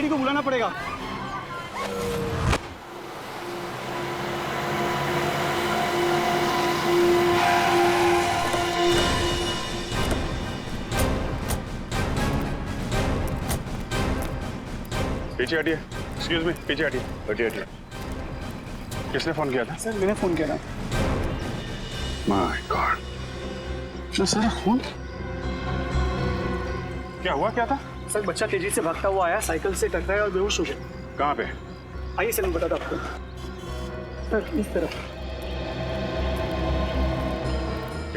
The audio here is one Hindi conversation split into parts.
सीआईडी को बुलाना पड़ेगा। पीछे हटिए। एक्सक्यूज मी, पीछे हटिए। हटिए हटिए। किसने फोन किया था? सर मैंने फोन किया था। माय गॉड, इतना सारा खून। क्या हुआ, क्या था? सर बच्चा तेजी से भागता हुआ आया, साइकिल से टकराया और बेहोश हो गया। कहाँ पे? आइए सर मैं बताता आपको। सर इस तरफ।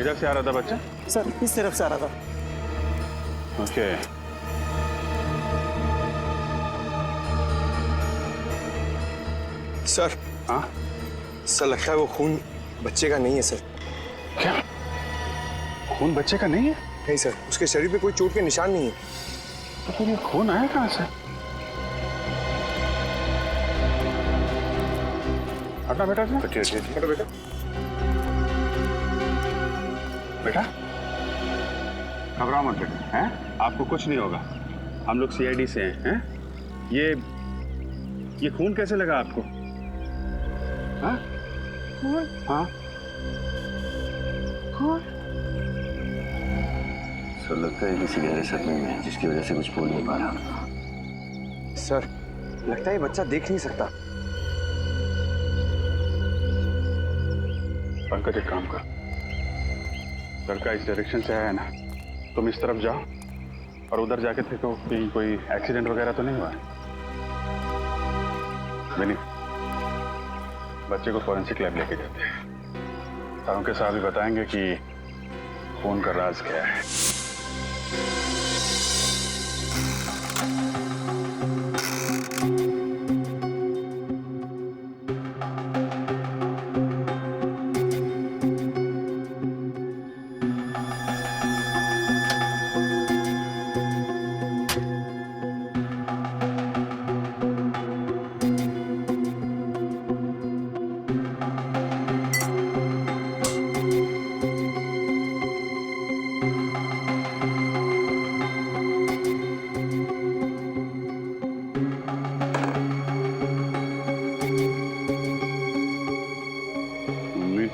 इधर से आ रहा था बच्चा? सर इस तरफ से आ रहा था। ओके। सर। हाँ सर लगता है वो खून बच्चे का नहीं है सर। क्या? खून बच्चे का नहीं है? नहीं सर, उसके शरीर पे कोई चोट के निशान नहीं है। तो फिर ये खून आया कहाँ से? हटना बेटा, हटो बेटा। बेटा घबराओ मत बेटा, हैं? आपको कुछ नहीं होगा। हम लोग सीआईडी से हैं? ये खून कैसे लगा आपको? हाँ? हाँ? सर लगता है किसी गहरे सपने में जिसकी वजह से कुछ बोल नहीं पा रहा। सर लगता है ये बच्चा देख नहीं सकता। पंकज एक काम कर, लड़का इस डायरेक्शन से आया है ना, तुम इस तरफ जाओ और उधर जाके देखो कि कोई एक्सीडेंट वगैरह तो नहीं हुआ है। विनी, बच्चे को फॉरेंसिक लैब लेके जाते हैं। सारों के साथ भी बताएंगे कि खून का राज क्या है।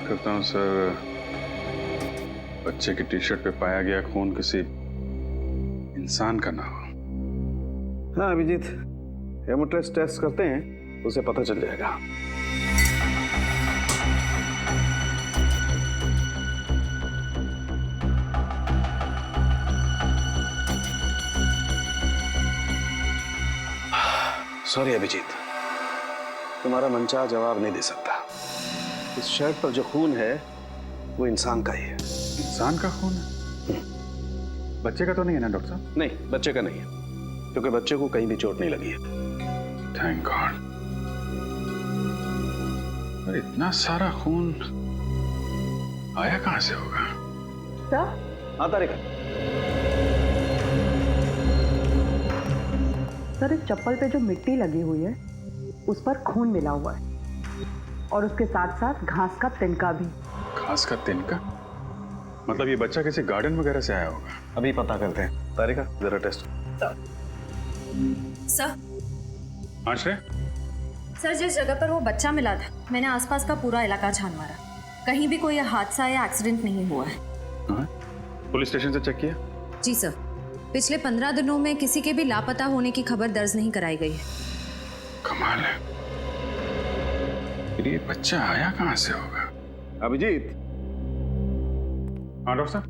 करता हूँ सर, बच्चे की टी शर्ट पे पाया गया खून किसी इंसान का ना हो। हाँ अभिजीत, हेमोटेस्ट टेस्ट करते हैं, उसे पता चल जाएगा। सॉरी अभिजीत, तुम्हारा मनचाहा जवाब नहीं दे सकता। इस शर्ट पर जो खून है वो इंसान का ही है। इंसान का खून है? बच्चे का तो नहीं है ना डॉक्टर साहब? नहीं, बच्चे का नहीं है, क्योंकि बच्चे को कहीं भी चोट नहीं लगी है। Thank God. पर इतना सारा खून आया कहां से होगा? सर? हाँ तारिका। सर इस चप्पल पे जो मिट्टी लगी हुई है उस पर खून मिला हुआ है और उसके साथ साथ घास का तिनका भी। घास का तिनका? मतलब ये बच्चा किसी गार्डन वगैरह से आया होगा। अभी पता करते हैं। तारिका जरा टेस्ट। सर। हाँ श्रेय? सर जिस जगह पर वो बच्चा मिला था मैंने आसपास का पूरा इलाका छान मारा, कहीं भी कोई हादसा या एक्सीडेंट नहीं हुआ है। हाँ? पुलिस स्टेशन से चेक किया? जी सर, पिछले 15 दिनों में किसी के भी लापता होने की खबर दर्ज नहीं कराई गई है। कमाल है। फिर ये बच्चा आया कहां से होगा? अभिजीत। हाँ डॉक्टर साहब?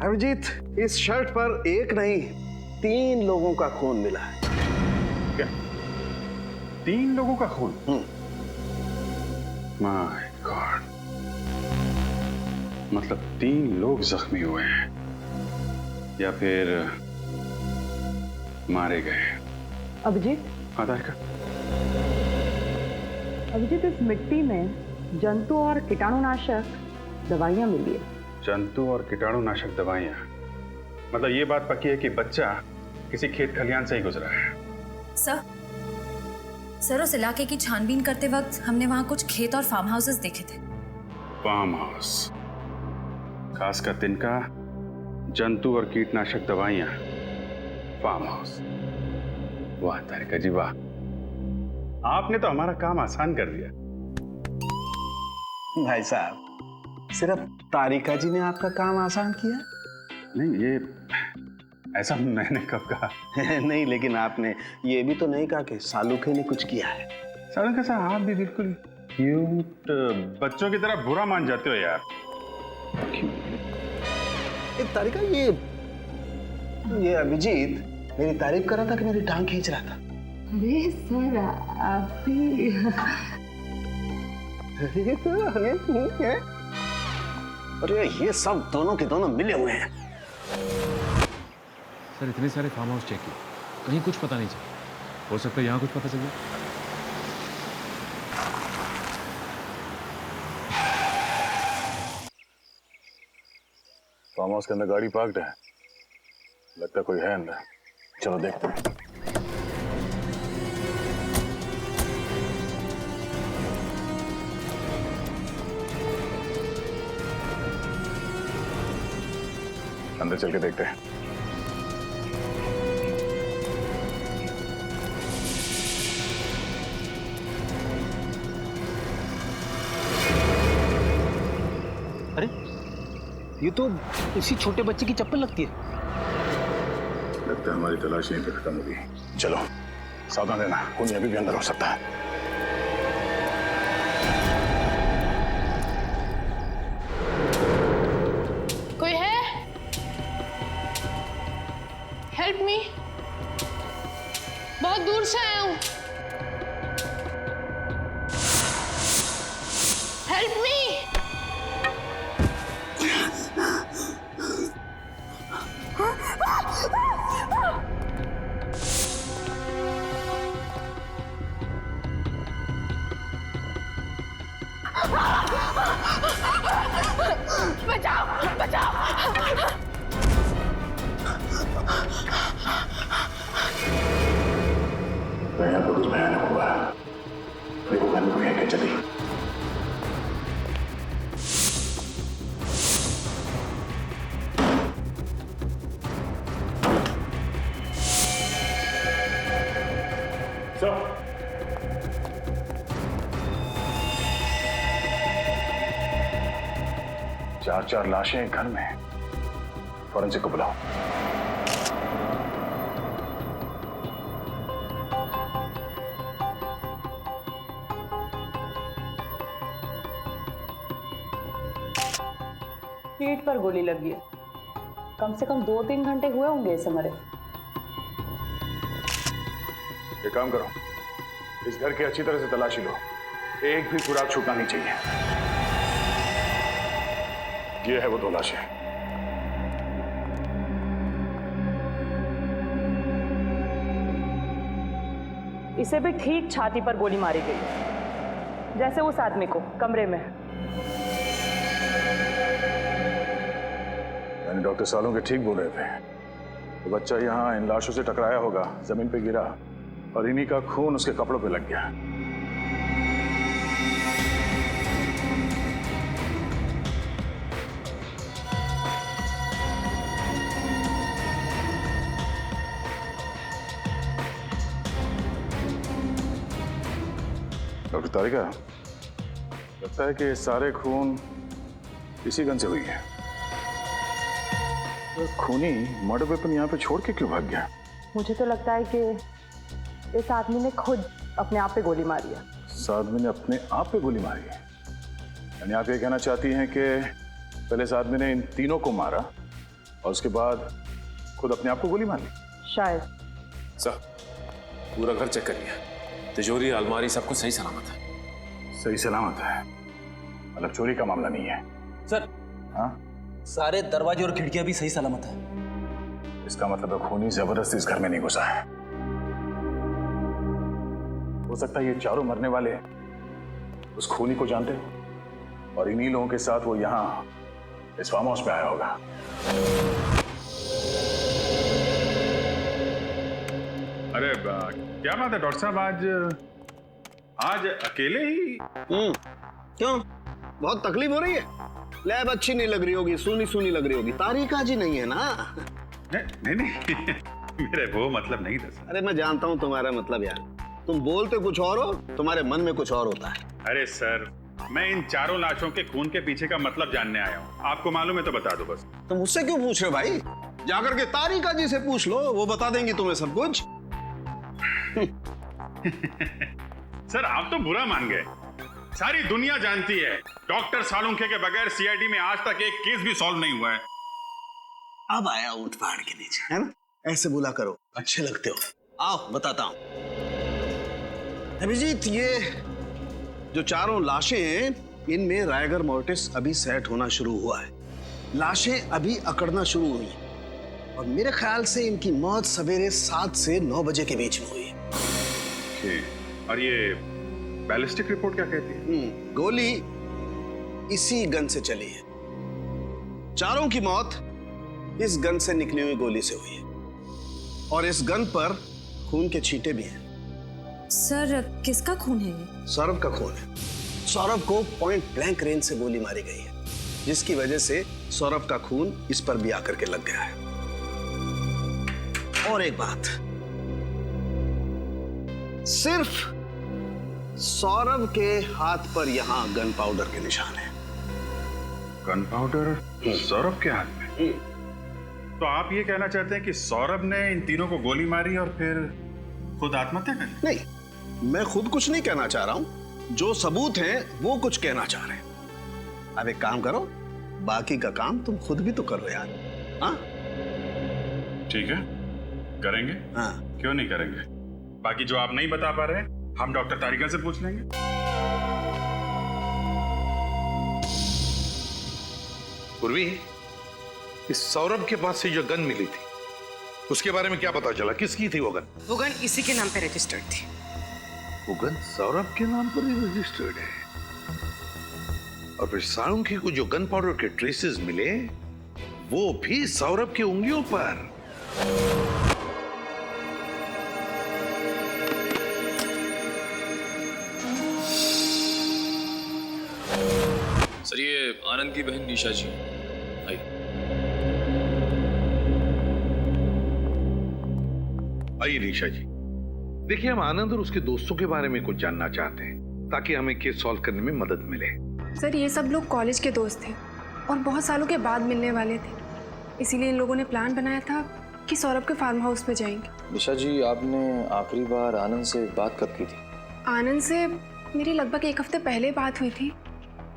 अभिजीत, इस शर्ट पर एक नहीं 3 लोगों का खून मिला है। क्या 3 लोगों का खून? माय गॉड, मतलब 3 लोग जख्मी हुए हैं या फिर मारे गए। अभिजीत। हाँ तारिका? अभिजीत इस मिट्टी में जंतु और कीटाणुनाशक दवाइयां मिली है। जंतु और कीटाणुनाशक दवाइयां? मतलब ये बात पक्की है कि बच्चा किसी खेत खलियान से ही गुजरा है। सर उस इलाके की छानबीन करते वक्त हमने वहां कुछ खेत और फार्म हाउसेस देखे थे। फार्म हाउस, घास का तिनका, जंतु और कीटनाशक दवाइयां, फार्म हाउस। वाह तारिका जी वाह, आपने तो हमारा काम आसान कर दिया। भाई साहब, सिर्फ तारिका जी ने आपका काम आसान किया? नहीं, ये ऐसा मैंने कब कहा? नहीं, लेकिन आपने ये भी तो नहीं कहा कि सालूखे ने कुछ किया है। सालू कैसा, आप भी बिल्कुल क्यूट बच्चों की तरह बुरा मान जाते हो यार। एक तारिका, ये अभिजीत मेरी तारीफ कर रहा था कि मेरी टांग खींच रहा था? अरे सर, आप भी अरे ये सब दोनों के दोनों मिले हुए हैं। सर इतने सारे फार्म हाउस चेक किए, कहीं कुछ पता नहीं चला। हो सकता है यहाँ कुछ पता चल जाए। फार्म हाउस के अंदर गाड़ी पार्क्ड है, लगता कोई है अंदर। चलो देखते हैं। अंदर चल के देखते हैं। अरे ये तो इसी छोटे बच्चे की चप्पल लगती है। लगता है हमारी तलाश यहीं पे खत्म होगी। चलो सावधान रहना, कोई अभी भी अंदर हो सकता है। कोई है? हेल्प मी, बहुत दूर से आया हूं। Help me. बचाओ बचाओ। यहाँ पर कुछ भयानक हुआ। देखो घर में कोई है क्या? चली चार लाशें हैं घर में। फॉरेंसिक को बुलाओ। पीठ पर गोली लगी है। कम से कम 2-3 घंटे हुए होंगे इसे मरे। ये काम करो, इस घर की अच्छी तरह से तलाशी लो, एक भी सुराग छूटना नहीं चाहिए। ये है वो 2 लाशें। इसे भी ठीक छाती पर गोली मारी गई, जैसे उस आदमी को कमरे में। यानी डॉक्टर सालों के ठीक बोल रहे थे, तो बच्चा यहाँ इन लाशों से टकराया होगा, जमीन पे गिरा और इन्हीं का खून उसके कपड़ों पे लग गया। डॉक्टर तारिका, लगता है कि ये सारे खून इसी गन से हुई है। तो खूनी मर्डर वेपन यहाँ पे छोड़ के क्यों भाग गया? मुझे तो लगता है कि इस आदमी ने खुद अपने आप पे गोली मारी है। इस आदमी ने अपने आप पे गोली मारी है? यानी आप ये कहना चाहती हैं कि पहले इस आदमी ने इन तीनों को मारा और उसके बाद खुद अपने आप को गोली मार ली? शायद। सर पूरा घर चेक कर लिया, तिजोरी अलमारी सब कुछ सही सलामत है। सही सलामत है, मतलब चोरी का मामला नहीं है? सर हाँ, सारे दरवाजे और खिड़कियां भी सही सलामत है। इसका मतलब है खूनी जबरदस्ती इस घर में नहीं घुसा है। हो सकता है ये चारों मरने वाले उस खूनी को जानते हो और इन्हीं लोगों के साथ वो यहाँ इस फार्म हाउस में आया होगा। अरे क्या बात है डॉक्टर साहब, आज अकेले ही? क्यों, बहुत तकलीफ हो रही है? लैब अच्छी नहीं लग रही होगी, सुनी सुनी लग रही होगी। तारिका जी नहीं है ना? नहीं नहीं, मेरे वो मतलब नहीं था सर। अरे मैं जानता हूँ तुम्हारा मतलब यार, तुम बोलते कुछ और हो, तुम्हारे मन में कुछ और होता है। अरे सर, मैं इन चारों लाशों के खून के पीछे का मतलब जानने आया हूँ। आपको मालूम है तो बता दो बस। तुम मुझसे क्यों पूछ रहे हो भाई? जाकर के तारिका जी से पूछ लो, वो बता देंगी तुम्हें सब कुछ। सर आप तो बुरा मान गए। सारी दुनिया जानती है डॉक्टर सालुंखे के बगैर सीआईडी में आज तक एक केस भी सॉल्व नहीं हुआ है। अब आया ऊंट पहाड़ के नीचे, है ना? ऐसे बोला करो, अच्छे लगते हो। आओ बताता हूं। अभिजीत, ये जो चारों लाशें हैं, इनमें रायगर मोर्टिस अभी सेट होना शुरू हुआ है। लाशें अभी अकड़ना शुरू हुई हैं और मेरे ख्याल से इनकी मौत सवेरे 7 से 9 बजे के बीच में हुई है। और ये बैलिस्टिक रिपोर्ट क्या कहती है? गोली इसी गन से चली है। चारों की मौत इस गन से निकली हुई गोली से हुई है और इस गन पर खून के छींटे भी हैं। सर किसका खून है ये? सौरभ का खून है। सौरभ को पॉइंट ब्लैंक रेंज से गोली मारी गई है, जिसकी वजह से सौरभ का खून इस पर भी आकर के लग गया है। और एक बात, सिर्फ सौरभ के हाथ पर यहां गन पाउडर के निशान है। गन पाउडर सौरभ के हाथ में? तो आप ये कहना चाहते हैं कि सौरभ ने इन तीनों को गोली मारी और फिर खुद आत्महत्या कर ली? नहीं, मैं खुद कुछ नहीं कहना चाह रहा हूं, जो सबूत हैं वो कुछ कहना चाह रहे हैं। अब एक काम करो, बाकी का काम तुम खुद भी तो करो यार। हाँ ठीक है, करेंगे। हाँ, क्यों नहीं करेंगे? बाकी जो आप नहीं बता पा रहे हम डॉक्टर तारिका से पूछ लेंगे। पूर्वी, इस सौरभ के पास से जो गन मिली थी उसके बारे में क्या पता चला? किसकी थी वो गन? वो गन इसी के नाम पे रजिस्टर्ड थी। वो गन सौरभ के नाम पर ही रजिस्टर्ड है। और फिर सालुंखे को जो गन पाउडर के ट्रेसेस मिले वो भी सौरभ की उंगलियों पर। सर ये आनंद की बहन निशा जी आई। आइए निशा जी, देखिए हम आनंद और उसके दोस्तों के बारे में कुछ जानना चाहते हैं ताकि हमें केस सॉल्व करने में मदद मिले। सर ये सब लोग कॉलेज के दोस्त थे और बहुत सालों के बाद मिलने वाले थे, इसीलिए इन लोगों ने प्लान बनाया था कि सौरभ के फार्म हाउस पे जाएंगे। निशा जी, आपने आखिरी बार आनंद से बात कब की थी? आनंद से मेरी लगभग 1 हफ्ते पहले बात हुई थी,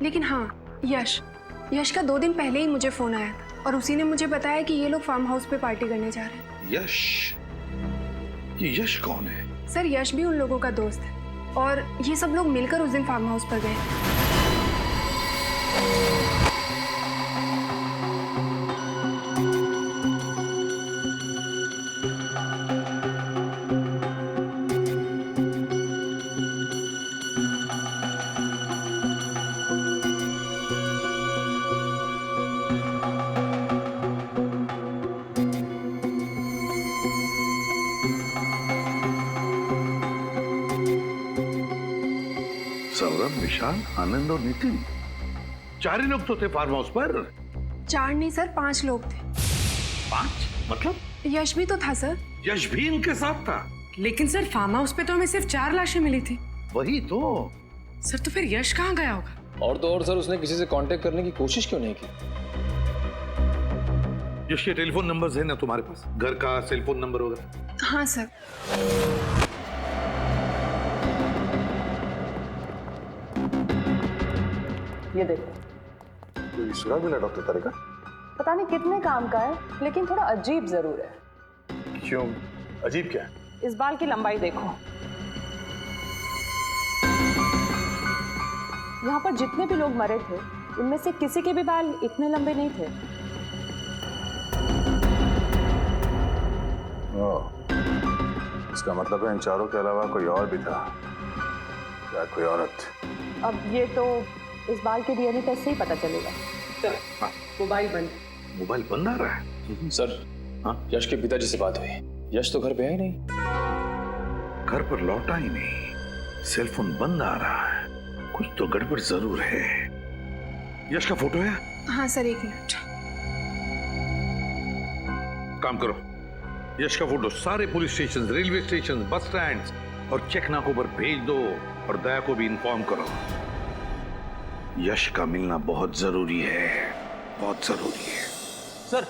लेकिन हाँ, यश का 2 दिन पहले ही मुझे फोन आया था और उसी ने मुझे बताया कि ये लोग फार्म हाउस पे पार्टी करने जा रहे हैं। यश? ये यश कौन है? सर यश भी उन लोगों का दोस्त है और ये सब लोग मिलकर उस दिन फार्म हाउस पर गए। सौरभ, विशाल, आनंद और नितिन, 4 ही लोग तो थे फार्म हाउस पर। 4 नहीं सर, 5 लोग थे। 5? मतलब? यश भी तो था सर। यश भी इनके साथ था? लेकिन सर फार्म हाउस पे तो हमें सिर्फ 4 लाशें मिली थी। वही तो। सर तो फिर यश कहाँ गया होगा? और तो और सर, उसने किसी से कांटेक्ट करने की कोशिश क्यों नहीं की? यश के टेलीफोन नंबर्स है ना तुम्हारे पास? घर का सेलफोन नंबर वगैरह? हाँ सर। ये देखो, कोई सुराग मिला डॉक्टर तारिका? पता नहीं कितने काम का है, लेकिन थोड़ा अजीब जरूर है। क्यों? अजीब क्या है? इस बाल की लंबाई देखो। यहाँ पर जितने भी लोग मरे थे उनमें से किसी के भी बाल इतने लंबे नहीं थे। इसका मतलब है इन चारों के अलावा कोई और भी था, या कोई औरत। अब ये तो इस बाल के डीएनए टेस्ट से ही पता चलेगा। हाँ। मोबाइल बंद। मोबाइल बंद आ रहा है? सर, हाँ, यश के पिताजी से बात हुई। यश तो घर पे है ही नहीं। घर पर लौटा ही नहीं, सेलफोन बंद आ रहा है, कुछ तो गड़बड़ जरूर है। यश का फोटो है? हाँ सर, 1 मिनट। काम करो, यश का फोटो सारे police station, railway station, bus stand और चेक नाकों पर भेज दो और दया को भी इन्फॉर्म करो। यश का मिलना बहुत जरूरी है, बहुत जरूरी है। सर,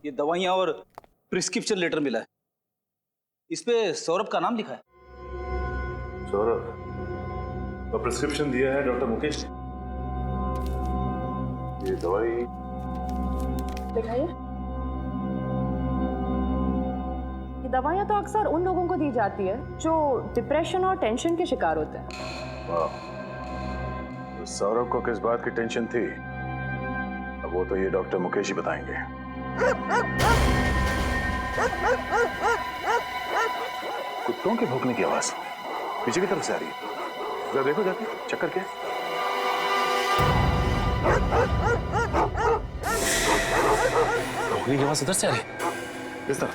ये दवाइयां और प्रिस्क्रिप्शन लेटर मिला है, इस पे सौरभ का नाम लिखा है। सौरभ तो प्रिस्क्रिप्शन दिया है डॉक्टर मुकेश ने। ये दवाई दिखाइए। ये दवाइयां तो अक्सर उन लोगों को दी जाती है जो डिप्रेशन और टेंशन के शिकार होते हैं। वाह, तो सौरभ को किस बात की टेंशन थी, अब वो तो ये डॉक्टर मुकेश ही बताएंगे। कुत्तों के भौंकने की आवाज पीछे की तरफ से आ रही है, जरा देखो जाके चेक करके। भौंकने की आवाज इधर से आ रही है, किस तरफ?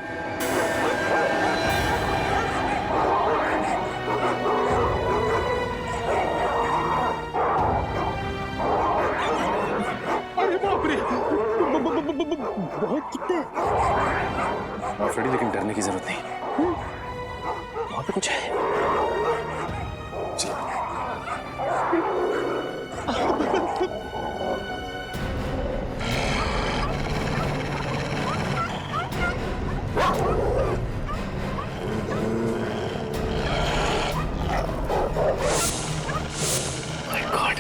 अरे बाप रे, बहुत कितने। हाँ फ्रेडी, लेकिन डरने की जरूरत नहीं, वहां पे कुछ है। चलो। My God.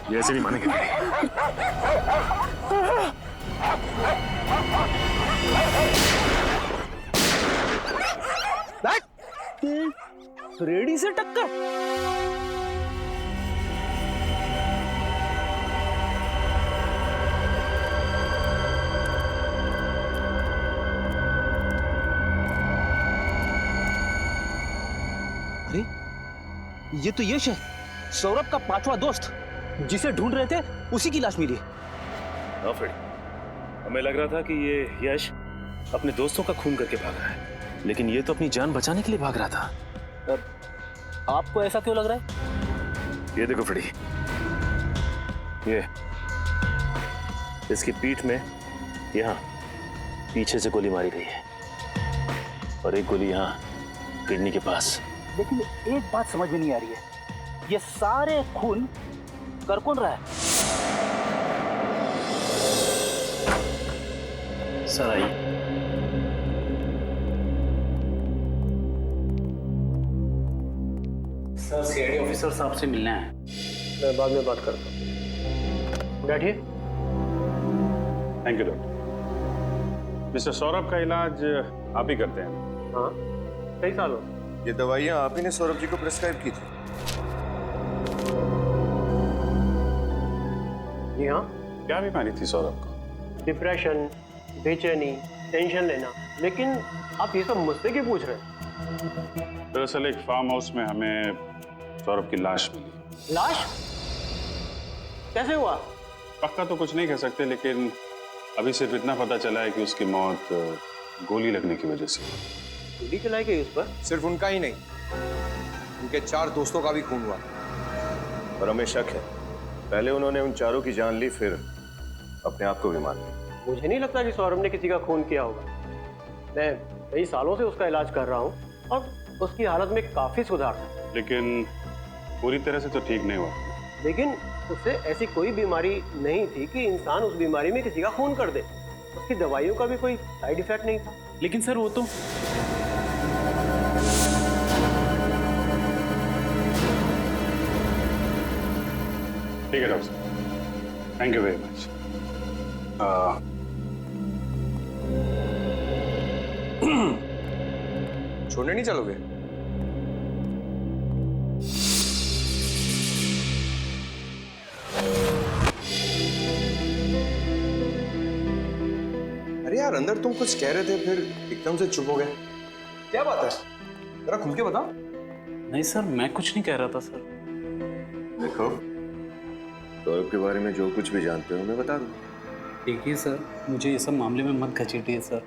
ये ऐसे नहीं मानेंगे। फ्रेडी से टक्कर। अरे ये तो यश है, सौरभ का 5वां दोस्त, जिसे ढूंढ रहे थे उसी की लाश मिली। हाँ फ्रेडी, हमें लग रहा था कि ये यश अपने दोस्तों का खून करके भाग रहा है, लेकिन ये तो अपनी जान बचाने के लिए भाग रहा था। आपको ऐसा क्यों लग रहा है? ये देखो फ्रेडी, ये इसकी पीठ में यहाँ पीछे से गोली मारी गई है और एक गोली यहाँ किडनी के पास। लेकिन एक बात समझ में नहीं आ रही है, ये सारे खून कर कौन रहा है? Sir I. Sir CID officer साहब से मिलना है। मैं बाद में बात करता हूँ, बैठिए। Thank you doctor. Mister Saurabh का इलाज आप ही करते हैं? हाँ, कई सालों। ये दवाइयाँ आप ही ने सौरभ जी को प्रिस्क्राइब की थी? जी हाँ। क्या बीमारी थी सौरभ को? डिप्रेशन, बेचैनी, टेंशन लेना। लेकिन आप ये सब मुझसे क्यों पूछ रहे हैं? दरअसल एक फार्म हाउस में हमें सौरभ की लाश मिली। लाश? कैसे हुआ? पक्का तो कुछ नहीं कह सकते, लेकिन अभी सिर्फ इतना पता चला है कि उसकी मौत गोली लगने की वजह से। गोली चलाई गई उस पर? सिर्फ उनका ही नहीं, उनके 4 दोस्तों का भी खून हुआ और हमें शक है पहले उन्होंने उन चारों की जान ली, फिर अपने आप को भी मार लिया। मुझे नहीं लगता कि सौरभ ने किसी का खून किया होगा। मैं कई सालों से उसका इलाज कर रहा हूँ और उसकी हालत में काफी सुधार था। लेकिन पूरी तरह से तो ठीक नहीं हुआ। लेकिन उससे ऐसी कोई बीमारी नहीं थी कि इंसान उस बीमारी में किसी का खून कर दे। उसकी दवाइयों का भी कोई साइड इफेक्ट नहीं था। लेकिन सर वो तो ठीक है doctor, thank you very much. छोड़ने नहीं चलोगे? अंदर तुम कुछ कह रहे थे, फिर एकदम से चुप हो गए। क्या बात है, जरा खुल के बताओ। नहीं सर, मैं कुछ नहीं कह रहा था सर। देखो, सौरभ के बारे में जो कुछ भी जानते हो मैं बता दूं। देखिए सर, मुझे ये सब मामले में मत घसीटिए सर।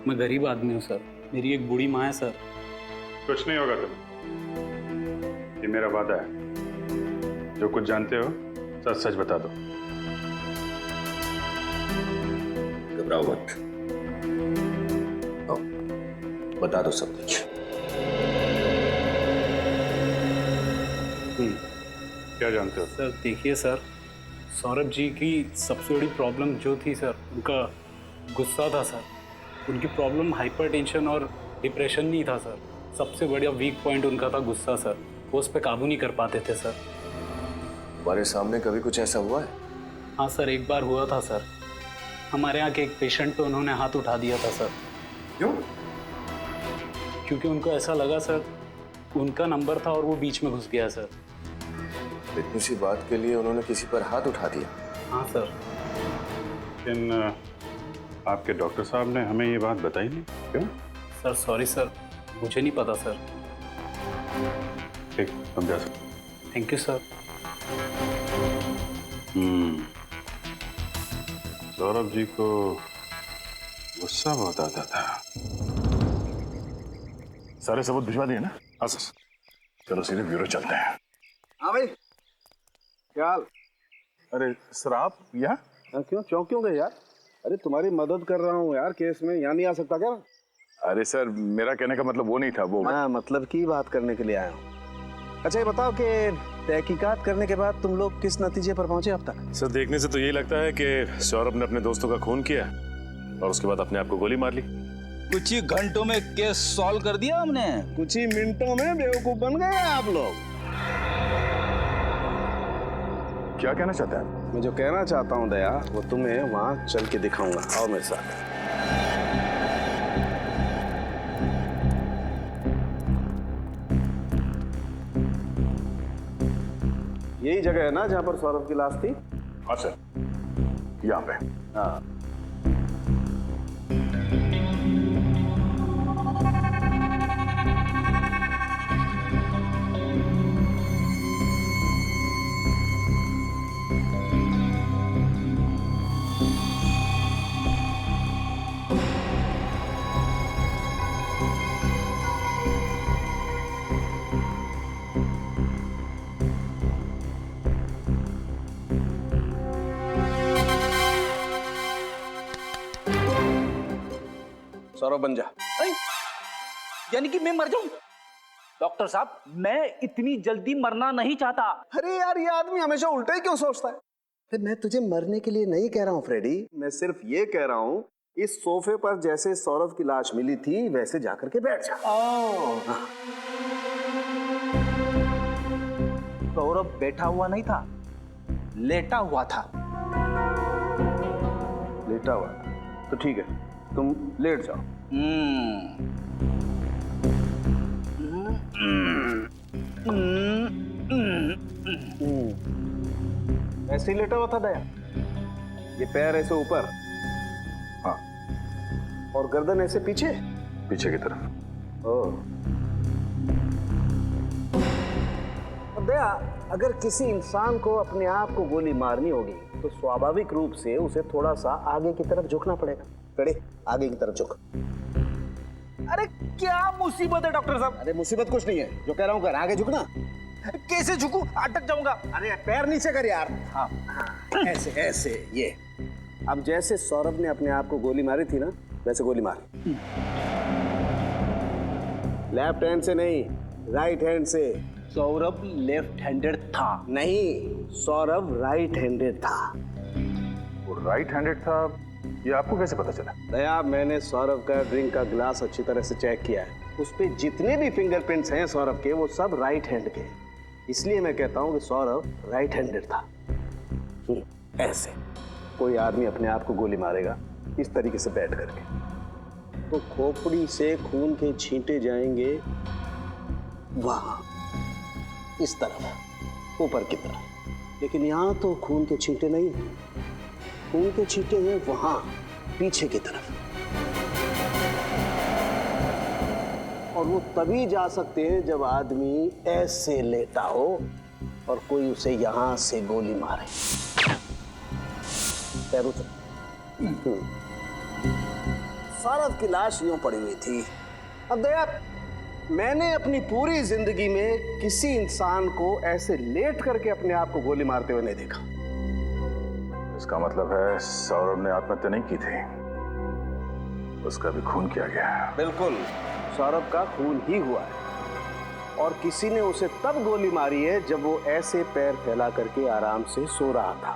मैं गरीब आदमी हूँ सर, मेरी एक बूढ़ी माँ है सर। कुछ नहीं होगा तुम्हें, ये मेरा वादा है। जो कुछ जानते हो सच सच बता दो। घबराओ मत, आओ, बता दो सब कुछ। क्या जानते हो? सर देखिए सर, सौरभ जी की सबसे बड़ी प्रॉब्लम जो थी सर, उनका गुस्सा था सर। उनकी प्रॉब्लम हाइपरटेंशन और डिप्रेशन नहीं था सर, सबसे बड़ा वीक पॉइंट उनका था गुस्सा सर। वो उस पर काबू नहीं कर पाते थे सर। तुम्हारे सामने कभी कुछ ऐसा हुआ है? हाँ सर, एक बार हुआ था सर। हमारे यहाँ के एक पेशेंट पे उन्होंने हाथ उठा दिया था सर। क्यों? क्योंकि उनको ऐसा लगा सर उनका नंबर था और वो बीच में घुस गया सर। इतनी सी बात के लिए उन्होंने किसी पर हाथ उठा दिया? हाँ सर। लेकिन आपके डॉक्टर साहब ने हमें ये बात बताई नहीं, क्यों? सर सॉरी सर, मुझे नहीं पता सर। ठीक, तुम जा सकते। Thank you sir. Saurabh ji को गुस्सा बहुत आता था। सारे सबूत भिजवा दिए ना? हाँ सर। चलो सीधे ब्यूरो चलते हैं। हाँ भाई, क्या हाल? अरे सर, आप यहाँ? क्यों चौंक क्यों गए यार? अरे तुम्हारी मदद कर रहा हूँ यार केस में, यहाँ नहीं आ सकता क्या? अरे सर, मेरा कहने का मतलब वो नहीं था। वो मैं मतलब की बात करने के लिए आया हूँ। अच्छा ये बताओ कि तहकीकात करने के बाद तुम लोग किस नतीजे पर पहुंचे अब तक? सर देखने से तो यही लगता है कि सौरभ ने अपने दोस्तों का खून किया और उसके बाद अपने आप को गोली मार ली। कुछ ही घंटों में केस सॉल्व कर दिया हमने। कुछ ही मिनटों में बेवकूफ बन गए आप लोग। क्या कहना चाहते हैं? मैं जो कहना चाहता हूँ दया, वो तुम्हें वहां चल के दिखाऊंगा। आओ मेरे साथ। यही जगह है ना जहां पर सौरभ की लाश थी? हाँ सर, यहाँ पे। हाँ। सौरभ बन जा। यानी कि मैं मर जाऊं? डॉक्टर साहब, मैं इतनी जल्दी मरना नहीं चाहता। अरे यार, ये आदमी हमेशा उल्टा ही क्यों सोचता है? फिर मैं तुझे मरने के लिए नहीं कह रहा हूँ फ्रेडी, मैं सिर्फ ये कह रहा हूँ इस सोफे पर जैसे सौरभ की लाश मिली थी वैसे जाकर के बैठ जा। हाँ। सौरभ बैठा हुआ नहीं था, लेटा हुआ था। लेटा हुआ? तो ठीक है, तुम लेट जाओ। ऐसे ही लेटा हुआ था दया? ये पैर ऐसे ऊपर? हाँ। और गर्दन ऐसे पीछे? पीछे की तरफ। ओह। दया, अगर किसी इंसान को अपने आप को गोली मारनी होगी तो स्वाभाविक रूप से उसे थोड़ा सा आगे की तरफ झुकना पड़ेगा। खड़े, आगे की तरफ झुक। अरे क्या मुसीबत है डॉक्टर साहब? अरे मुसीबत कुछ नहीं है, जो कह रहा हूँ कर, आगे झुकना। कैसे झुकूं? अटक जाऊंगा। अरे पैर नीचे कर यार। हाँ। ऐसे ऐसे, ये। अब जैसे सौरभ ने अपने आप को गोली मारी थी ना, वैसे गोली मार। लेफ्ट हैंड से नहीं, राइट हैंड से। सौरभ लेफ्ट हैंडेड था। नहीं, सौरभ राइट हैंडेड था। वो राइट हैंडेड था, ये आपको कैसे पता चला? दया, मैंने सौरभ का ड्रिंक का ग्लास अच्छी तरह से चेक किया है। उस पे जितने भी फिंगरप्रिंट्स हैं सौरभ के, वो सब राइट हैंड के। इसलिए मैं कहता हूँ कि सौरभ राइट हैंडेड था। ऐसे कोई आदमी अपने आप को गोली मारेगा इस तरीके से बैठ करके, तो खोपड़ी से खून के छींटे जाएंगे वहां, इस तरफ, ऊपर की तरफ। लेकिन यहाँ तो खून के छींटे नहीं, खून के छींटे हैं वहां, पीछे की तरफ। वो तभी जा सकते हैं जब आदमी ऐसे लेटा हो और कोई उसे यहां से गोली मारे। पैरों से सौरभ की लाश यूं पड़ी हुई थी। अब दया, मैंने अपनी पूरी जिंदगी में किसी इंसान को ऐसे लेट करके अपने आप को गोली मारते हुए नहीं देखा। इसका मतलब है सौरभ ने आत्महत्या नहीं की थी, उसका भी खून किया गया है। बिल्कुल, सौरभ का खून ही हुआ है और किसी ने उसे तब गोली मारी है जब वो ऐसे पैर फैला करके आराम से सो रहा था।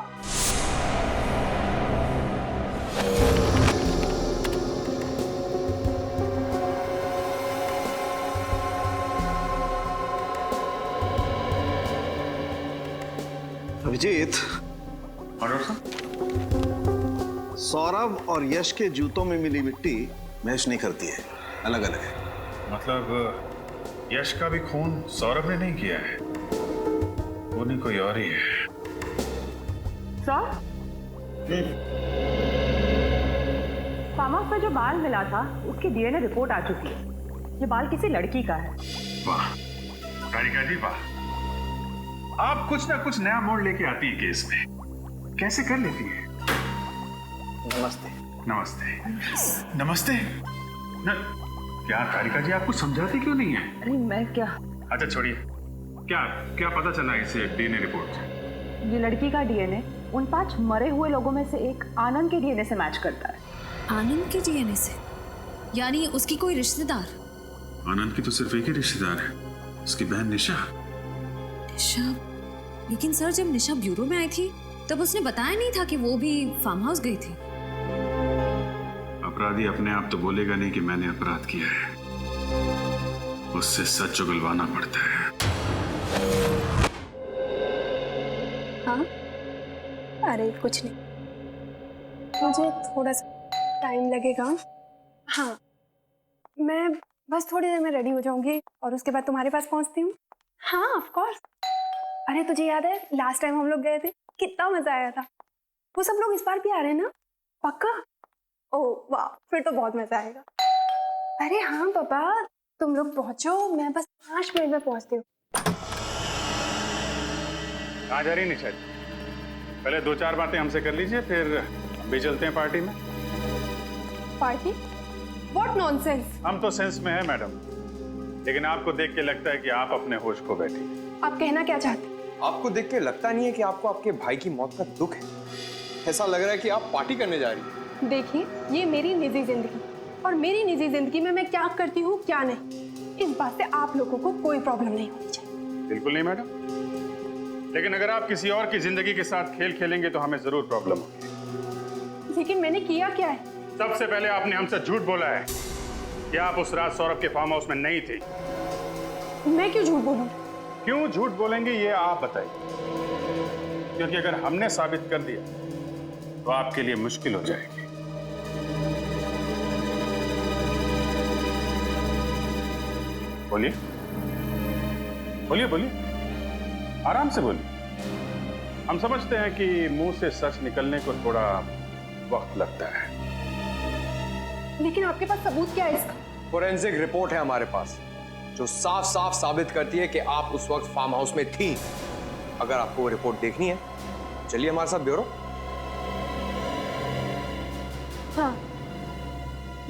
अभिजीत, सौरभ और यश के जूतों में मिली मिट्टी मैच नहीं करती है, अलग अलग है। मतलब यश का भी खून सौरभ ने नहीं किया है, वो नहीं कोई और ही है। फार्म हाउस में जो बाल मिला था उसकी डीएनए रिपोर्ट आ चुकी है। ये बाल किसी लड़की का है। वाह कारिका जी वाह, आप कुछ ना कुछ नया मोड़ लेके आती है केस में, कैसे कर लेती है? नमस्ते। नमस्ते नमस्ते क्या कारिका जी, आपको समझाती क्यों नहीं है? अरे मैं क्या, अच्छा छोड़िए, क्या क्या पता चला इसे डीएनए रिपोर्ट से? ये लड़की का डीएनए उन 5 मरे हुए लोगों में से एक आनंद के डीएनए से मैच करता है। आनंद के डीएनए से? यानी उसकी कोई रिश्तेदार? आनंद की तो सिर्फ एक ही रिश्तेदार है, उसकी बहन निशा। निशा? लेकिन सर जब निशा ब्यूरो में आई थी तब उसने बताया नहीं था कि वो भी फार्म हाउस गई थी। अपराधी अपने आप तो बोलेगा नहीं कि मैंने अपराध किया है, उससे सच उगलवाना पड़ता है। हाँ? अरे कुछ नहीं, मुझे थोड़ा सा टाइम लगेगा। हाँ, मैं बस थोड़ी देर में रेडी हो जाऊंगी और उसके बाद तुम्हारे पास पहुंचती हूँ। हाँ ऑफ कोर्स। अरे तुझे याद है लास्ट टाइम हम लोग गए थे, कितना मजा आया था। वो सब लोग इस बार भी आ रहे हैं ना? पक्का? ओह वाह, फिर तो बहुत मजा आएगा। अरे हाँ पापा, तुम लोग पहुंचो, मैं बस 5 मिनट में पहुंचती हूँ। कहाँ जा रही निशा? पहले 2-4 बातें हमसे कर लीजिए, फिर हम भी चलते हैं पार्टी में। पार्टी? What nonsense. हम तो सेंस में है मैडम, लेकिन आपको देख के लगता है कि आप अपने होश खो बैठी। आप कहना क्या चाहते हैं? आपको देख के लगता नहीं है कि आपको आपके भाई की मौत का दुख है? ऐसा लग रहा है कि आप पार्टी करने जा रही हैं। देखिए, ये मेरी निजी जिंदगी और मेरी निजी जिंदगी में मैं क्या करती हूँ क्या नहीं, इस बात से आप लोगों को कोई प्रॉब्लम नहीं होनी चाहिए। बिल्कुल नहीं मैडम, लेकिन अगर आप किसी और की जिंदगी के साथ खेल खेलेंगे तो हमें जरूर प्रॉब्लम होगी। लेकिन मैंने किया क्या है? सबसे पहले आपने हमसे झूठ बोला है कि आप उस रात सौरभ के फार्म हाउस में नहीं थे। मैं क्यों झूठ बोलूं? क्यों झूठ बोलेंगे ये आप बताइए, क्योंकि अगर हमने साबित कर दिया तो आपके लिए मुश्किल हो जाएगी। बोलिए बोलिए बोलिए, आराम से बोलिए। हम समझते हैं कि मुंह से सच निकलने को थोड़ा वक्त लगता है। लेकिन आपके पास सबूत क्या है इसका? फोरेंसिक रिपोर्ट है हमारे पास जो साफ साफ साबित करती है कि आप उस वक्त फार्म हाउस में थी। अगर आपको वो रिपोर्ट देखनी है चलिए हमारे साथ ब्यूरो। हाँ,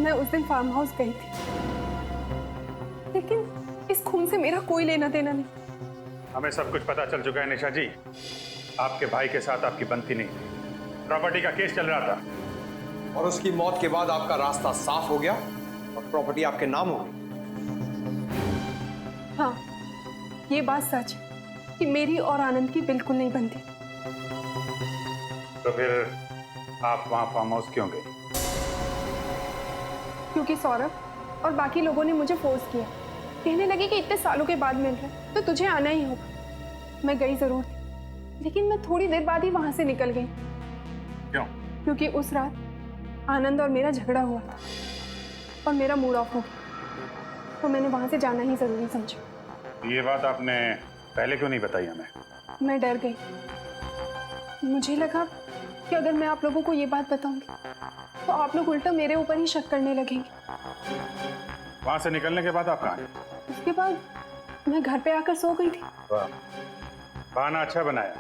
मैं उस दिन फार्म हाउस गई थी, लेकिन इस खून से मेरा कोई लेना देना नहीं। हमें सब कुछ पता चल चुका है निशा जी, आपके भाई के साथ आपकी बनती नहीं थी, प्रॉपर्टी का केस चल रहा था और उसकी मौत के बाद आपका रास्ता साफ हो गया और प्रॉपर्टी आपके नाम हो गई। हाँ, ये बात सच है कि मेरी और आनंद की बिल्कुल नहीं बनती। तो फिर आप वहां फार्म हाउस क्यों गई? क्योंकि सौरभ और बाकी लोगों ने मुझे फोर्स किया, कहने लगे कि इतने सालों के बाद मिल रहे तो तुझे आना ही होगा। मैं गई जरूर थी, लेकिन मैं थोड़ी देर बाद ही वहां से निकल गई। क्यों? क्योंकि उस रात आनंद और मेरा झगड़ा हुआ था और मेरा मूड ऑफ हो गया, तो मैंने वहां से जाना ही जरूरी समझा। ये बात आपने पहले क्यों नहीं बताई हमें? मैं डर गई। मुझे लगा कि अगर मैं आप लोगों को ये बात बताऊंगी तो आप लोग उल्टा मेरे ऊपर ही शक करने लगेंगे। वहां से निकलने के बाद आप कहाँ गए? उसके बाद मैं घर पे आकर सो गई थी। वाह, बहाना अच्छा बनाया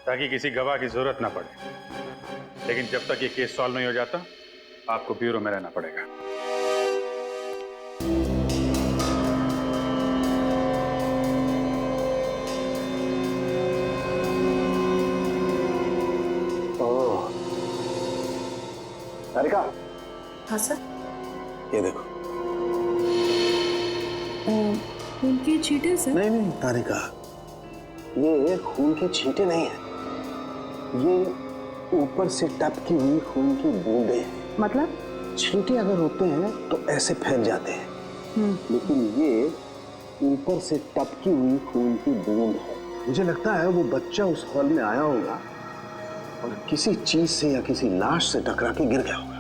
ताकि किसी गवाह की जरूरत ना पड़े। लेकिन जब तक ये केस सॉल्व नहीं हो जाता आपको ब्यूरो में रहना पड़ेगा। तारिका। हाँ सर। ये देखो। खून की छींटे सर? नहीं नहीं तारिका, ये खून के छींटे नहीं है, ये ऊपर से टपकी हुई खून की बूंदें हैं। मतलब? छींटे अगर होते हैं तो ऐसे फैल जाते हैं, लेकिन ये ऊपर से टपकी हुई खून की बूंद है। मुझे लगता है वो बच्चा उस हॉल में आया होगा और किसी चीज से या किसी लाश से टकरा के गिर गया होगा,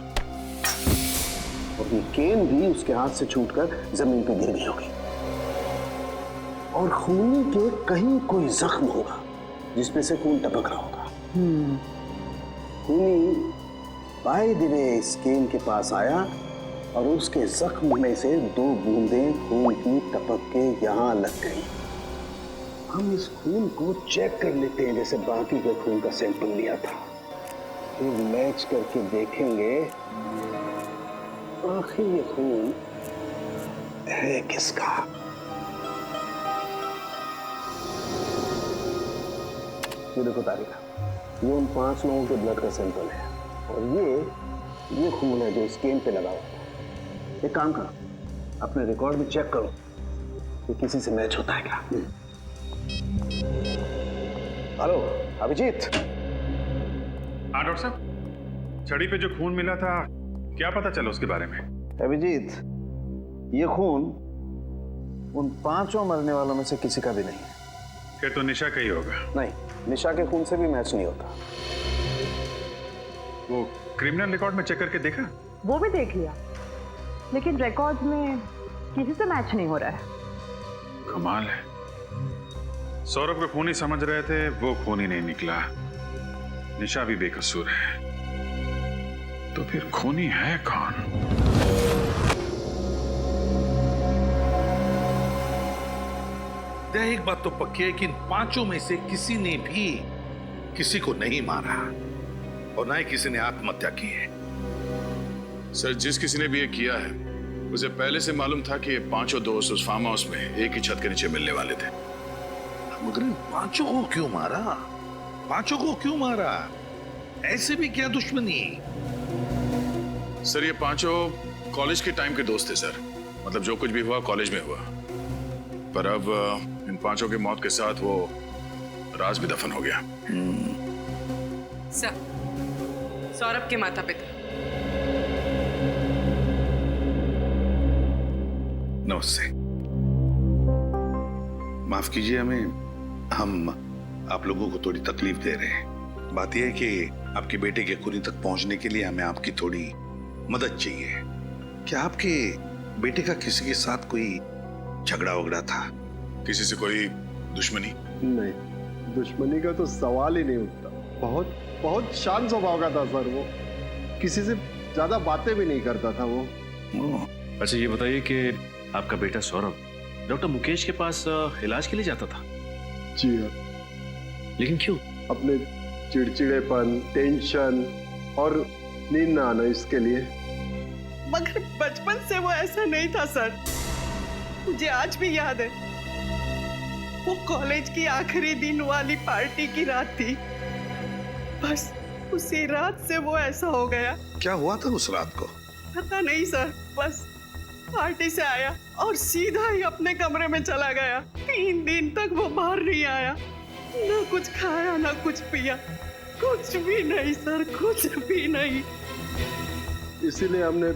और ये केन भी उसके हाथ से छूटकर जमीन पे गिर गई होगी, और खूनी के कहीं कोई जख्म होगा जिसमें से खून टपक रहा होगा। खूनी बाय द वे इस केन के पास आया और उसके जख्म में से 2 बूंदें खून की टपक के यहाँ लग गई। हम इस खून को चेक कर लेते हैं जैसे बाकी के खून का सैंपल लिया था, फिर मैच करके देखेंगे आखिर ये खून है किसका। ये देखो तारिका, ये उन 5 लोगों के ब्लड का सैंपल है, और ये खून है जो इस केन पे लगा हुआ है। एक काम करो, अपने रिकॉर्ड में चेक करो कि किसी से मैच होता है क्या। हेलो अभिजीत। हाँ डॉक्टर साहब, छड़ी पे जो खून मिला था क्या पता चला उसके बारे में? अभिजीत, ये खून उन 5 मरने वालों में से किसी का भी नहीं है। फिर तो निशा का ही होगा। नहीं, निशा के खून से भी मैच नहीं होता। वो क्रिमिनल रिकॉर्ड में चेक करके देखा? वो भी देख लिया, लेकिन रिकॉर्ड में किसी से मैच नहीं हो रहा है। कमाल है, सौरभ को खूनी समझ रहे थे, वो खूनी नहीं निकला। निशा भी बेकसूर है, तो फिर खूनी है कौन? एक बात तो पक्की है कि इन 5 में से किसी ने भी किसी को नहीं मारा और ना ही किसी ने आत्महत्या की है। सर, जिस किसी ने भी ये किया है उसे पहले से मालूम था कि ये 5 दोस्त उस फार्म हाउस में एक ही छत के नीचे मिलने वाले थे। मगर इन 5 को क्यों मारा? 5 को क्यों मारा? ऐसे भी क्या दुश्मनी? सर, ये 5 कॉलेज के टाइम के दोस्त थे सर। मतलब जो कुछ भी हुआ कॉलेज में हुआ, पर अब इन 5 की मौत के साथ वो राज भी दफन हो गया। सर, सौरभ के माता पिता। नमस्ते। माफ कीजिए, हम आप लोगों को थोड़ी तकलीफ दे रहे हैं। बात यह है कि आपके बेटे के खूनी तक पहुंचने के लिए हमें आपकी थोड़ी मदद चाहिए। क्या आपके बेटे का किसी के साथ कोई झगड़ा वगड़ा था? किसी से कोई दुश्मनी? नहीं, दुश्मनी का तो सवाल ही नहीं उठता। बहुत शांत स्वभाव का था सर वो, किसी से ज्यादा बातें भी नहीं करता था वो। अच्छा ये बताइए कि आपका बेटा सौरभ डॉक्टर मुकेश के पास इलाज के लिए जाता था? जी हाँ। लेकिन क्यों? अपने चिड़चिड़ेपन, टेंशन और नींद ना आना, इसके लिए। मगर बचपन से वो ऐसा नहीं था सर, मुझे आज भी याद है। वो कॉलेज की आखिरी दिन वाली पार्टी की रात थी, बस उसी रात से वो ऐसा हो गया। क्या हुआ था उस रात को? पता नहीं सर, बस पार्टी से आया और सीधा ही अपने कमरे में चला गया। 3 दिन तक वो बाहर नहीं आया, ना कुछ खाया ना कुछ पिया, कुछ भी नहीं सर, कुछ भी नहीं। इसीलिए हमने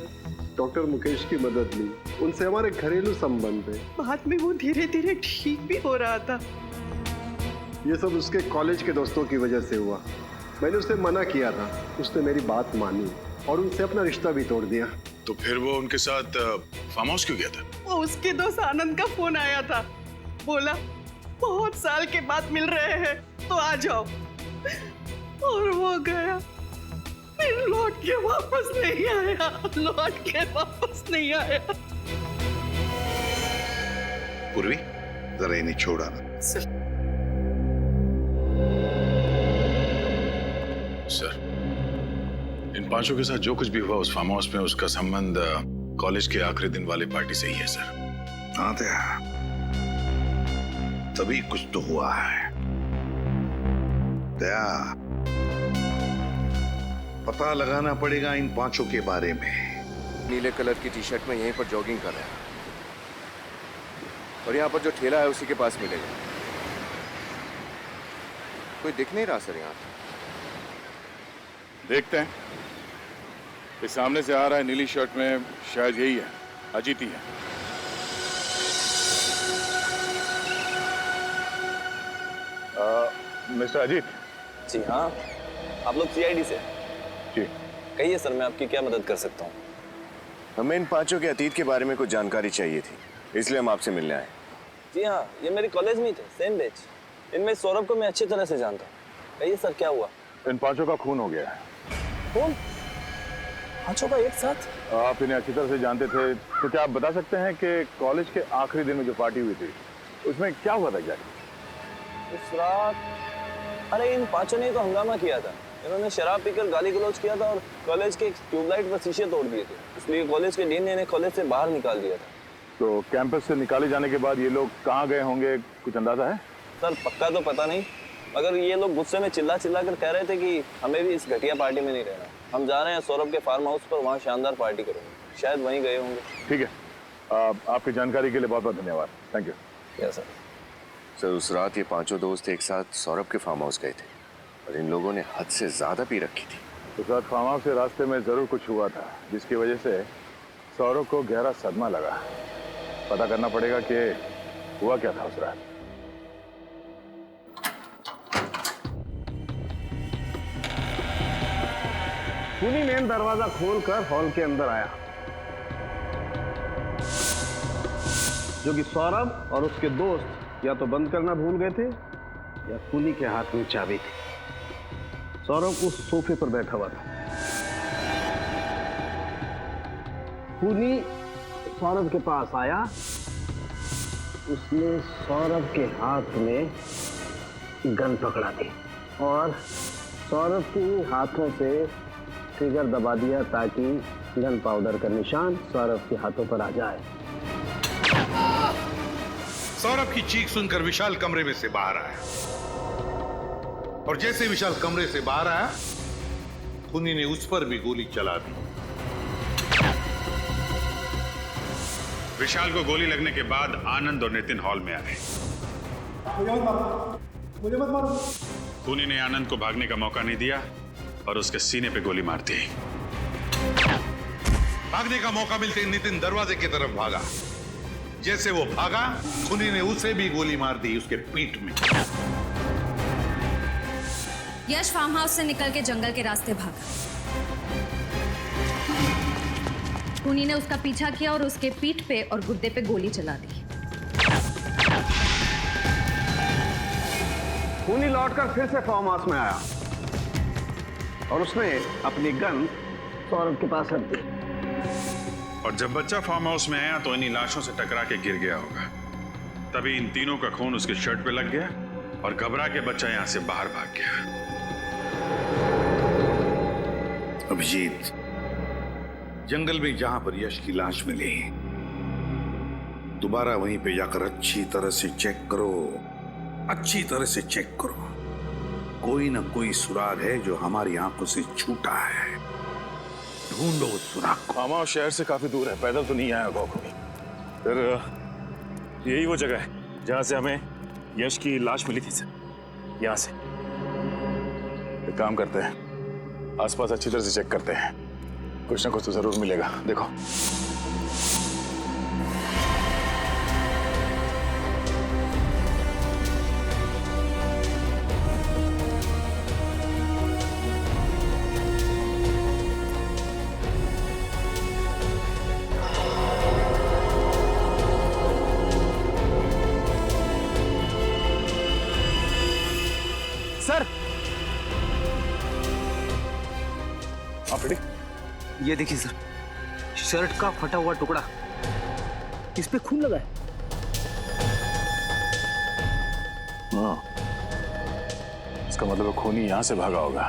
डॉक्टर मुकेश की मदद ली, उनसे हमारे घरेलू संबंध है। बाद में वो धीरे धीरे ठीक भी हो रहा था। ये सब उसके कॉलेज के दोस्तों की वजह से हुआ। मैंने उसे मना किया था, उसने मेरी बात मानी और उनसे अपना रिश्ता भी तोड़ दिया। तो फिर वो उनके साथ फार्म हाउस क्यों गया था? वो उसके दोस्त आनंद का फोन आया था, बोला बहुत साल के बाद मिल रहे हैं तो आ जाओ, और वो गया, फिर लौट के वापस नहीं आया, लौट के वापस नहीं आया। पूर्वी, जरा इन्हें छोड़ा ना। सर, इन पांचों के साथ जो कुछ भी हुआ उस फार्म हाउस में, उसका संबंध कॉलेज के आखिरी दिन वाले पार्टी से ही है सर। हाँ दया, तभी कुछ तो हुआ है। दया, पता लगाना पड़ेगा इन पांचों के बारे में। नीले कलर की टी शर्ट में यहीं पर जॉगिंग कर रहा है और यहाँ पर जो ठेला है उसी के पास मिलेगा। कोई दिख नहीं रहा सर यहाँ। देखते हैं। ये सामने से आ रहा है नीली शर्ट में, शायद यही है, अजीत ही है। मिस्टर अजीत। जी हाँ, आप लोग सीआईडी से? जी। कहिए सर, मैं आपकी क्या मदद कर सकता हूँ? हमें इन पांचों के अतीत के बारे में कुछ जानकारी चाहिए थी, इसलिए हम आपसे मिलने आए। जी हाँ, ये मेरे कॉलेज में थे, सेम बैच। इनमें सौरभ को मैं अच्छी तरह से जानता हूँ। कहिए सर, क्या हुआ? इन पांचों का खून हो गया है। खून? पांचों का एक साथ? आप इन्हें अच्छी तरह से जानते थे, तो क्या आप बता सकते हैं कि कॉलेज के आखिरी दिन में जो पार्टी हुई थी उसमें क्या हुआ था एग्जैक्टली? उस रात, अरे इन पांचों ने तो हंगामा किया था। इन्होंने शराब पीकर गाली गलौज किया था और कॉलेज के ट्यूबलाइट पर शीशे तोड़ दिए थे। इसलिए कॉलेज के डीन ने इन्हें कॉलेज से बाहर निकाल दिया था। तो कैंपस से निकाले जाने के बाद ये लोग कहाँ गए होंगे, कुछ अंदाजा है? सर पक्का तो पता नहीं, मगर ये लोग गुस्से में चिल्ला चिल्ला कर कह रहे थे कि हमें भी इस घटिया पार्टी में नहीं रहना। हम जा रहे हैं सौरभ के फार्म हाउस पर, वहाँ शानदार पार्टी करेंगे। शायद वहीं गए होंगे। ठीक है, आपकी जानकारी के लिए बहुत बहुत धन्यवाद। Thank you. Yes sir. Sir, उस रात ये पांचों दोस्त एक साथ सौरभ के फार्म हाउस गए थे और इन लोगों ने हद से ज्यादा पी रखी थी। उस रात फार्म हाउस से रास्ते में जरूर कुछ हुआ था जिसकी वजह से सौरभ को गहरा सदमा लगा। पता करना पड़ेगा कि हुआ क्या था उस रात। खूनी मेन दरवाजा खोलकर हॉल के अंदर आया, जो कि सौरभ और उसके दोस्त या तो बंद करना भूल गए थे या खूनी के हाथ में चाबी थी। सौरभ उस सोफे पर बैठा हुआ था। खूनी सौरभ के पास आया, उसने सौरभ के हाथ में गन पकड़ा दी और सौरभ के हाथों से ट्रिगर दबा दिया ताकि गन पाउडर का निशान सौरभ के हाथों पर आ जाए। सौरभ की चीख सुनकर विशाल कमरे में से बाहर आया और जैसे विशाल कमरे से बाहर आया, खूनी ने उस पर भी गोली चला दी। विशाल को गोली लगने के बाद आनंद और नितिन हॉल में आए। मुझे मत मारो। खूनी ने आनंद को भागने का मौका नहीं दिया और उसके सीने पे गोली मार दी। भागने का मौका मिलते नितिन दरवाजे की तरफ भागा। जैसे वो भागा, खूनी ने उसे भी गोली मार दी उसके पीठ में। यश फार्म हाउस से निकल के जंगल के रास्ते भागा। खूनी ने उसका पीछा किया और उसके पीठ पे और गुर्दे पे गोली चला दी। खूनी लौटकर फिर से फार्म हाउस में आया और उसने अपनी गन सौरभ के पास रख दी। और जब बच्चा फार्म हाउस में आया तो इन्हीं लाशों से टकरा के गिर गया होगा। तभी इन तीनों का खून उसके शर्ट पे लग गया और घबरा के बच्चा यहां से बाहर भाग गया। अभिजीत, जंगल में जहां पर यश की लाश मिली, दोबारा वहीं पे जाकर अच्छी तरह से चेक करो, अच्छी तरह से चेक करो। कोई ना कोई सुराग है जो हमारी आंखों से छूटा है। ढूंढो उस सुराग को। फार्म शहर से काफी दूर है, पैदल तो नहीं आया होगा कोई। फिर यही वो जगह है जहां से हमें यश की लाश मिली थी सर। यहाँ से एक काम करते हैं, आसपास अच्छी तरह से चेक करते हैं, कुछ ना कुछ तो जरूर मिलेगा। देखो सर, आप रेडी? ये देखिए सर, शर्ट का फटा हुआ टुकड़ा, इस पे खून लगा है। हाँ, इसका मतलब है खूनी यहां से भागा होगा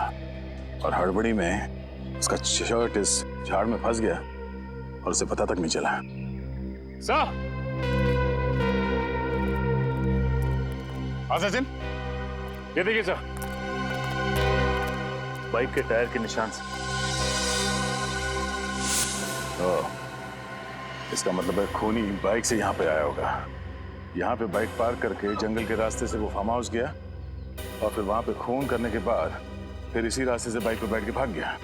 और हड़बड़ी में उसका शर्ट इस झाड़ में फंस गया और उसे पता तक नहीं चला। सचिन, ये देखिए सर, बाइक के टायर के निशान से। इसका मतलब है खूनी बाइक से यहाँ पे आया होगा। यहाँ पे बाइक पार्क करके जंगल के रास्ते से वो फार्म हाउस गया और फिर वहां पे खून करने के बाद फिर इसी रास्ते से बाइक पे बैठ के भाग गया।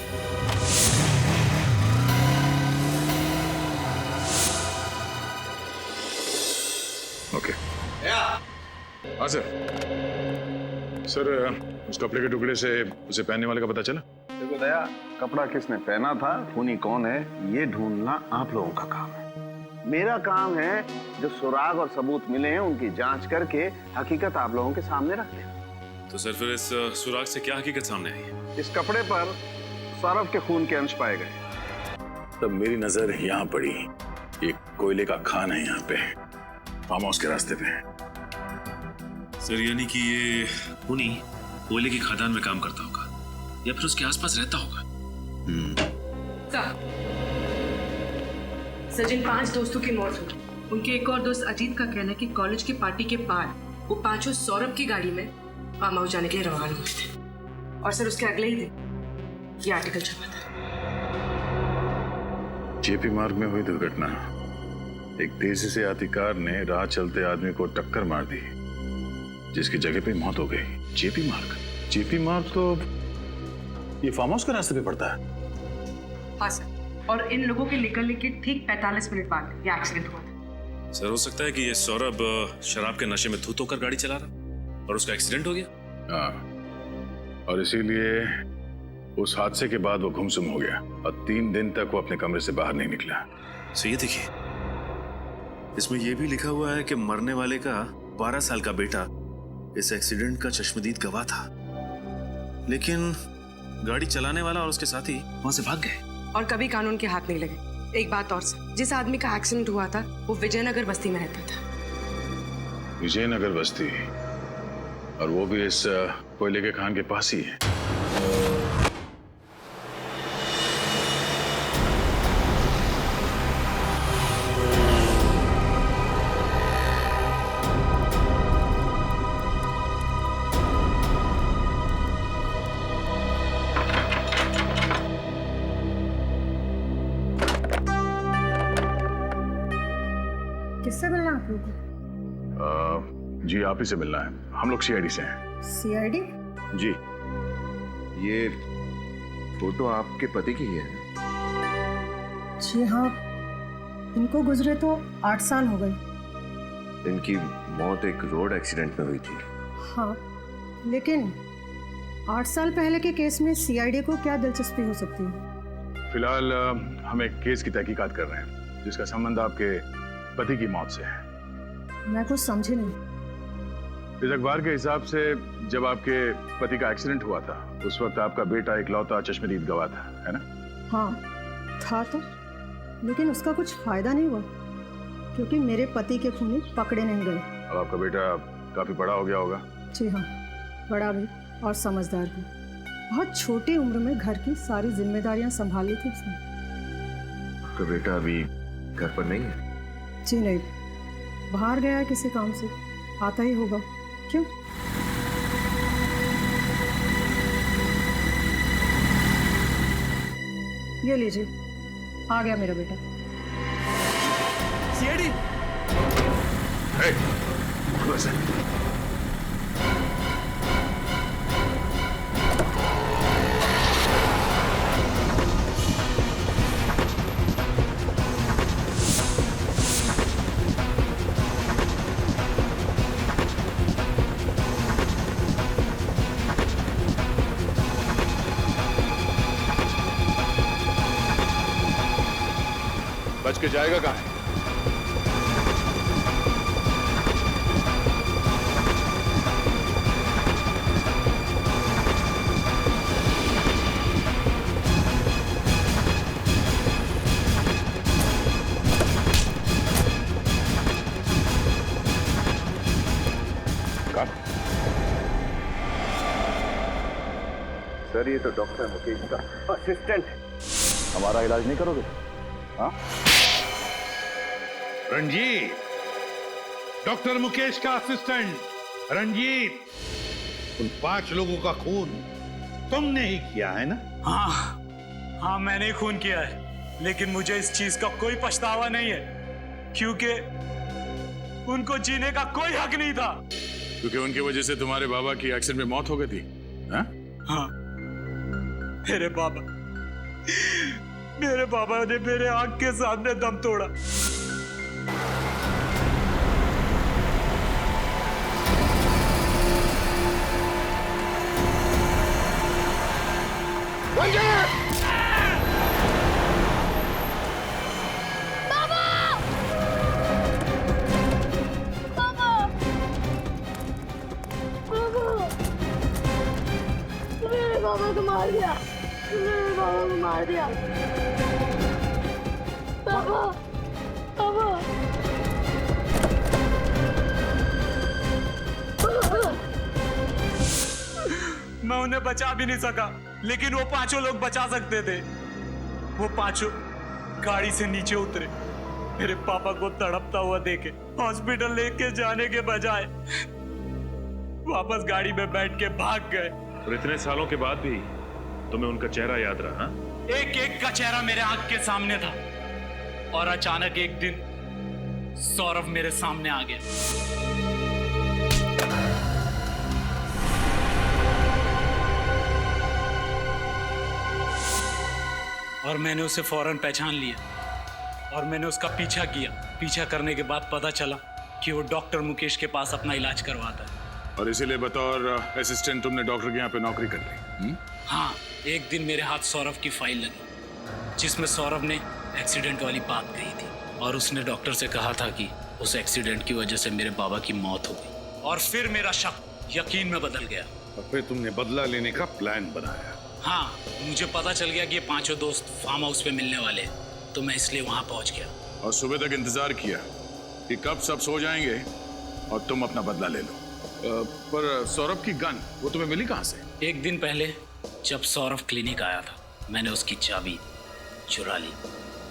ओके। हाँ सर, उस कपड़े के टुकड़े से उसे पहनने वाले का पता चला? देखो दया, कपड़ा किसने पहना था, खूनी कौन है, ये ढूंढना आप लोगों का काम है। मेरा काम है जो सुराग और सबूत मिले हैं उनकी जांच करके हकीकत आप लोगों के सामने रख दें। तो सर फिर इस सुराग से क्या हकीकत सामने आई है? इस कपड़े पर सौरभ के खून के अंश पाए गए। तब मेरी नजर यहाँ पड़ी, एक कोयले का खान है यहाँ पे, फार्म हाउस के रास्ते पे। सर यानी कि ये खूनी कोयले की खदान में काम करता होगा या फिर उसके आसपास रहता होगा। सचिन 5 दोस्तों की मौत हुई। उनके एक और दोस्त अजीत का कहना है कि कॉलेज की पार्टी के बाद वो 5 सौरभ की गाड़ी में फार्म हाउस जाने के लिए रवाना हुए थे और सर उसके अगले ही दिन ये आर्टिकल छपा था। जेपी मार्ग में हुई दुर्घटना, एक तेजी से आती कार ने राह चलते आदमी को टक्कर मार दी जिसकी जगह पे मौत हो गई। जेपी मार्ग तो ये फार्म हाउस के रास्ते पे पड़ता है। हाँ सर, और इन लोगों के निकलने के ठीक 45 मिनट बाद ये एक्सीडेंट हुआ था। सर हो सकता है कि ये सौरभ शराब के नशे में धुत होकर गाड़ी चला रहा और उसका एक्सीडेंट हो गया। हाँ, और इसीलिए उस हादसे के बाद वो गुमसुम हो गया और 3 दिन तक वो अपने कमरे से बाहर नहीं निकला। तो ये देखिए, इसमें यह भी लिखा हुआ है कि मरने वाले का 12 साल का बेटा इस एक्सीडेंट का चश्मदीद गवाह था, लेकिन गाड़ी चलाने वाला और उसके साथी वहां से भाग गए और कभी कानून के हाथ नहीं लगे। एक बात और सर, जिस आदमी का एक्सीडेंट हुआ था वो विजयनगर बस्ती में रहता था। विजयनगर बस्ती, और वो भी इस कोयले के खान के पास ही है। किससे मिलना आप लोगों को? जी आप ही से मिलना है, हम लोग सीआईडी से हैं। सीआईडी? जी। ये फोटो आपके पति की है? जी हाँ, इनको गुजरे तो 8 साल हो गए। इनकी मौत एक रोड एक्सीडेंट में हुई थी। हाँ, लेकिन 8 साल पहले के केस में सीआईडी को क्या दिलचस्पी हो सकती है? फिलहाल हम एक केस की तहकीकात कर रहे हैं जिसका संबंध आपके पति की मौत से है। मैं कुछ समझी नहीं। इस अखबार के हिसाब से जब आपके पति का एक्सीडेंट हुआ था उस वक्त आपका बेटा इकलौता चश्मदीद गवाह था, है ना? हाँ था तो, लेकिन उसका कुछ फायदा नहीं हुआ क्योंकि मेरे पति के खूनी पकड़े नहीं गए। अब आपका बेटा काफी बड़ा हो गया होगा। जी हाँ, बड़ा भी और समझदार भी। बहुत छोटी उम्र में घर की सारी जिम्मेदारियां संभाल ली थी उसने। आपका बेटा अभी घर पर नहीं है? जी नहीं, बाहर गया है किसी काम से, आता ही होगा। क्यों? ये लीजिए, आ गया मेरा बेटा। सीआईडी। बच के जाएगा कहाँ है? सर ये तो डॉक्टर मुकेश का असिस्टेंट है। हमारा इलाज नहीं करोगे? हाँ? रंजीत, डॉक्टर मुकेश का असिस्टेंट रंजीत, उन 5 लोगों का खून तुमने ही किया है ना? हाँ, मैंने ही खून किया है, लेकिन मुझे इस चीज का कोई पछतावा नहीं है, क्योंकि उनको जीने का कोई हक नहीं था। क्योंकि उनकी वजह से तुम्हारे बाबा की एक्सीडेंट में मौत हो गई थी। हाँ? हाँ, मेरे बाबा ने मेरे आंख के सामने दम तोड़ा। बाबा को मार दिया, मेरे बाबा को मार दिया। बाबा, बाबा। मैं उन्हें बचा भी नहीं सका, लेकिन वो 5 लोग बचा सकते थे। वो 5 गाड़ी से नीचे उतरे, मेरे पापा को तड़पता हुआ देखे हॉस्पिटल लेके जाने के बजाय वापस गाड़ी में बैठ के भाग गए। और इतने सालों के बाद भी तुम्हें उनका चेहरा याद रहा? एक एक का चेहरा मेरे आंख के सामने था, और अचानक एक दिन सौरभ मेरे सामने आ गया। और मैंने उसे फौरन पहचान लिया और मैंने उसका पीछा किया। पीछा करने के बाद पता चला कि वो डॉक्टर मुकेश के पास अपना इलाज करवाता है। और इसीलिए बतौर असिस्टेंट तुमने डॉक्टर के यहाँ पे नौकरी कर ली? हाँ, एक दिन मेरे हाथ सौरभ की फाइल लगी जिसमें सौरभ ने एक्सीडेंट वाली बात कही थी, और उसने डॉक्टर से कहा था कि उस एक्सीडेंट की वजह से मेरे बाबा की मौत हो गई। और फिर मेरा शक यकीन में बदल गया। और फिर तुमने बदला लेने का प्लान बनाया? हाँ, मुझे पता चल गया कि ये 5 दोस्त फार्म हाउस पे मिलने वाले हैं, तो मैं इसलिए वहां पहुंच गया। और सुबह तक इंतजार किया कि कब सब सो जाएंगे और तुम अपना बदला ले लो। पर सौरभ की गन वो तुम्हें मिली कहां से? एक दिन पहले जब सौरभ क्लिनिक आया था, मैंने उसकी चाबी चुरा ली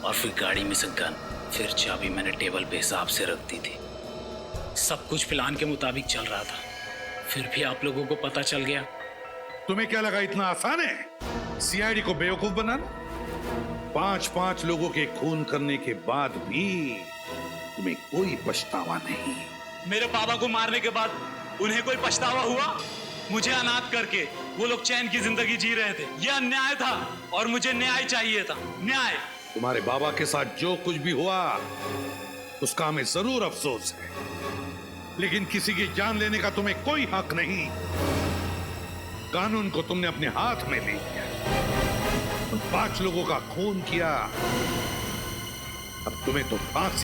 और फिर गाड़ी में से गन, फिर चाबी मैंने टेबल पे हिसाब से रख दी थी। सब कुछ प्लान के मुताबिक चल रहा था, फिर भी आप लोगों को पता चल गया। तुम्हें क्या लगा इतना आसान है सीआईडी को बेवकूफ बनाना? 5 लोगों के खून करने के बाद भी तुम्हें कोई पछतावा नहीं? मेरे बाबा को मारने के बाद उन्हें कोई पछतावा हुआ? मुझे अनाथ करके वो लोग चैन की जिंदगी जी रहे थे। यह अन्याय था और मुझे न्याय चाहिए था। न्याय। तुम्हारे बाबा के साथ जो कुछ भी हुआ उसका हमें जरूर अफसोस है, लेकिन किसी की जान लेने का तुम्हें कोई हक नहीं। कानून को तुमने अपने हाथ में ले लिया, उन 5 लोगों का खून किया, अब तुम्हें तो फांसी